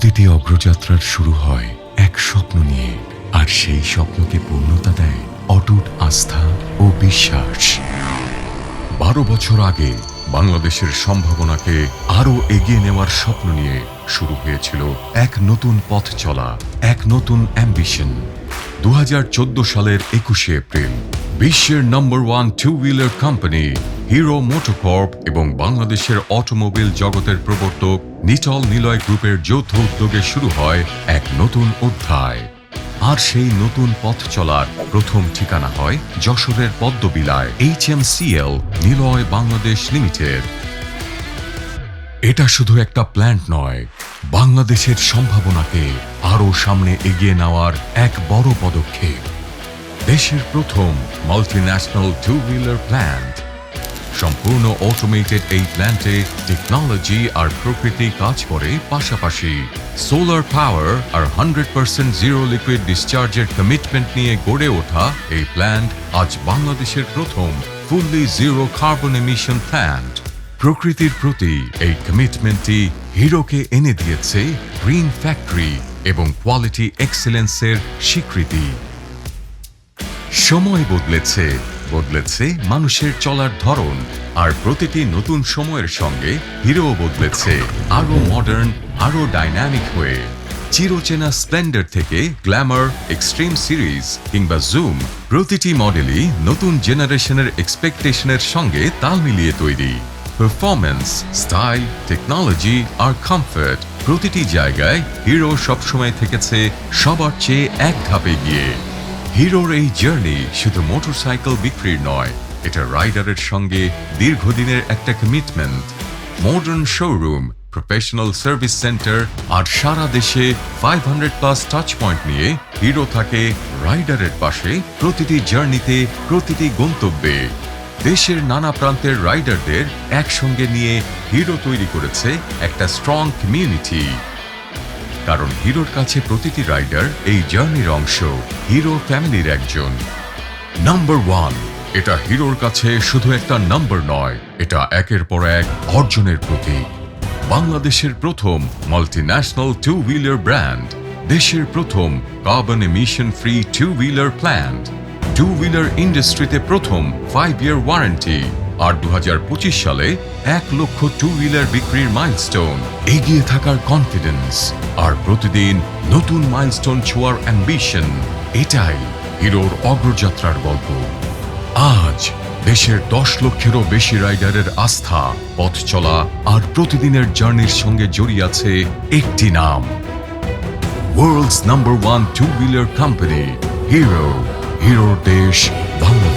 প্রতিটি অগ্রযাত্রার শুরু হয় এক স্বপ্ন নিয়ে, আর সেই স্বপ্নকে পূর্ণতা দেয় অটুট আস্থা ও বিশ্বাস। 12 বছর আগে বাংলাদেশের সম্ভাবনাকে আরো এগিয়ে নেওয়ার স্বপ্ন নিয়ে শুরু হয়েছিল এক নতুন পথ চলা, এক নতুন অ্যাম্বিশন। 2014 সালের 21শে এপ্রিল বিশ্বের নম্বর 1 two wheeler company Hero MotoCorp এবং বাংলাদেশের অটোমোবিল জগতের প্রবর্তক নিটল নিলয় গ্রুপের যৌথ উদ্যোগে শুরু হয় এক নতুন অধ্যায়। আর সেই নতুন পথ চলার প্রথম ঠিকানা হয় যশোরের পদ্মবিলায় HMCL নিলয় বাংলাদেশ লিমিটেড। এটা শুধু একটা প্ল্যান্ট নয়, বাংলাদেশের সম্ভাবনাকে আরও সামনে এগিয়ে নেওয়ার এক বড় পদক্ষেপ। দেশের প্রথম মাল্টিন্যাশনাল টু হুইলার প্ল্যান্ট। সম্পূর্ণ অটোমেটেড এই প্ল্যান্টে টেকনোলজি আর প্রকৃতি কাজ করে পাশাপাশি। সোলার পাওয়ার আর 100% জিরো লিকুইড ডিসচার্জের কমিটমেন্ট নিয়ে গড়ে ওঠা এই প্ল্যান্ট আজ বাংলাদেশের প্রথম fully zero carbon emission plant. প্রকৃতির প্রতি এই কমিটমেন্টটি হিরোকে এনে দিয়েছে গ্রিন ফ্যাক্টরি এবং কোয়ালিটি এক্সেলেন্সের স্বীকৃতি। সময় বদলেছে মানুষের চলার ধরন, আর প্রতিটি নতুন সময়ের সঙ্গে হিরো বদলেছে আরো মডার্ন, আরো ডাইনামিক হয়ে। চিরচেনা স্প্লেন্ডার থেকে গ্ল্যামার, এক্সট্রিম সিরিজ কিংবা জুম, প্রতিটি মডেলই নতুন জেনারেশনের এক্সপেকটেশনের সঙ্গে তাল মিলিয়ে তৈরি। পারফরম্যান্স, স্টাইল, টেকনোলজি আর কমফর্ট, প্রতিটি জায়গায় হিরো সবসময় থেকেছে সবার চেয়ে এক ধাপে গিয়ে। হিরোর এই জার্নি শুধু মোটরসাইকেল বিক্রির নয়, এটা রাইডারের সঙ্গে দীর্ঘদিনের একটা commitment. Modern showroom, professional service centre আর সারা দেশে 500+ টাচ পয়েন্ট নিয়ে হিরো থাকে রাইডারের পাশে প্রতিটি জার্নিতে, প্রতিটি গন্তব্যে। দেশের নানা প্রান্তের রাইডারদের একসঙ্গে নিয়ে হিরো তৈরি করেছে একটা স্ট্রং কমিউনিটি। কারণ হিরোর কাছে প্রতিটি রাইডার এই জার্নির অংশ, হিরো ফ্যামিলির একজন। নাম্বার 1, এটা হিরোর কাছে শুধু একটা নাম্বার নয়, এটা একের পর এক অর্জনের প্রতীক। বাংলাদেশের প্রথম মাল্টিন্যাশনাল টু হুইলার ব্র্যান্ড, দেশের প্রথম carbon emission free two wheeler plant, two wheeler ইন্ডাস্ট্রিতে প্রথম 5 ইয়ার ওয়ারেন্টি, আর 2025 সালে 1 লক্ষ টু হুইলার বিক্রির মাইলস্টোন। এগিয়ে থাকার কনফিডেন্স আর প্রতিদিন নতুন মাইলস্টোন ছোঁয়ার অ্যাম্বিশন, এটাই হিরোর অগ্রযাত্রার গল্প। আজ দেশের 10 লক্ষেরও বেশি রাইডারের আস্থা, পথ চলা আর প্রতিদিনের জার্নির সঙ্গে জড়িয়ে আছে একটি নাম, world's number 1 two wheeler company Hero. হিরোর দেশ বাংলাদেশ।